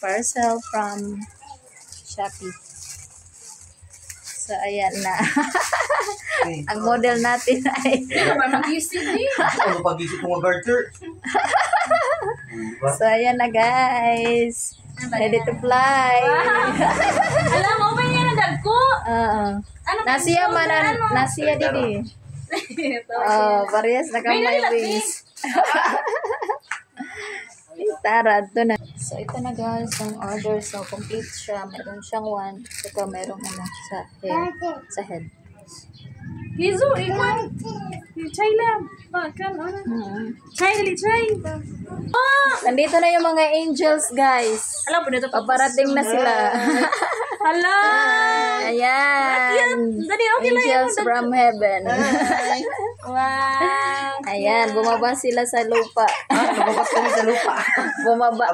Parcel from Shopee. So, ayan na. Ang model natin ay... Ano pag-isip mo garter? So, ayan na guys. Ready to fly. Alam mo ba yan ang dagko? Nasiya man, nasiya didi. Parehas na kang may wings. Tara, ito na. So, ito na guys, ang order. So, complete siya. Meron siyang one. Saka merong ano sa head. Sa head. Hizo, ikon. Try lang. Bakal, ano? Try. Nandito na yung mga angels, guys. Alam po dito. Paparating na sila. Hala! Ayan. Dali, okay lang. Angels from heaven. Wow. Ayan, bumaba sila sa lupa. Lumabas kami sa lupa. Bumaba.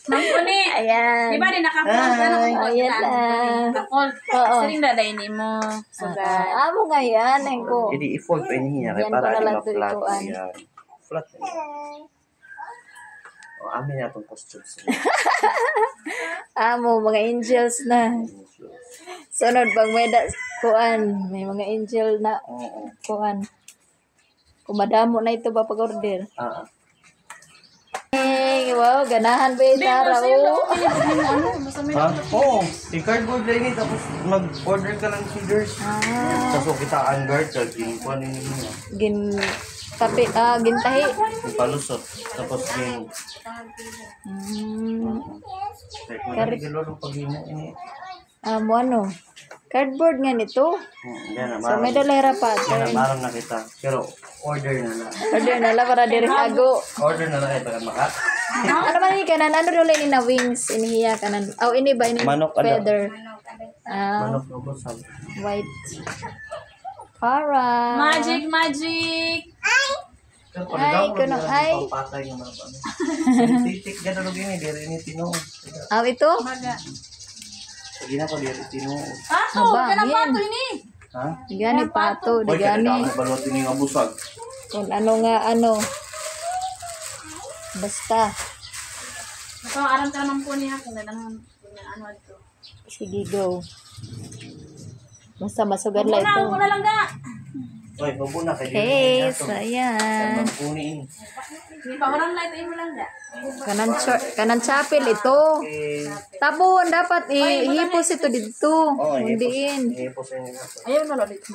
Mampuni. Ayan. Di ba din naka-call? Ayan lang. Naka-call. Oo. Siring daday ni mo. So, guys. Amo nga yan, ko. Jadi i-fold pa niya Yan para ko na lang ma-flat ito ikuan. yan. Flat. O, amin na itong costumes. Amo, mga angels na. Sunod, pag may kuan, may mga angel na Oo. kuan. Kumadamo na ito ba pag-order? Hey, wow, ganahan ba yung Tara? Ha? Oo. I-cardboard lang yun. Tapos mag-order ka lang figures. Tapos kita ang-guard ka. Ginukuha ninyo. Gintahi. Palusot. Tapos gin. Kari ka lolo pag ini. Ano? Cardboard nga nito. Yan na. So, may dalera pa. Marang na kita. Pero order na lang. Order na lang para diri hago. Order na lang. Para maka. Ano man yung kanan? Ano doon ni na wings? Inihiya kanan. Oh, ini ba? Ini Manok, ano? feather. Manok na boss. White. Para. Magic. Ay, kuno, ay. Papatay yung mga ano. Titik ka na lugin eh. Diri ni Tino. Ito? Sige na ko diri Tino. Pato, kanang pato ini. Ha? Digani pato. Hoy, kada Digani. ang balot ini nga busag. Kung ano nga ano. Basta. Ito, aram ka naman po niya kung ano ito. Sige, go. Basta masugan lang ito. Una lang ga. Hoy, babuna kay Hey, so ayan. Kunin. Hindi pa orang lang ito imo lang ga. Kanan chapel ito. Tabon, dapat ihipos ito dito. Oh, Hundiin. Hipos. Ayaw na lo dito.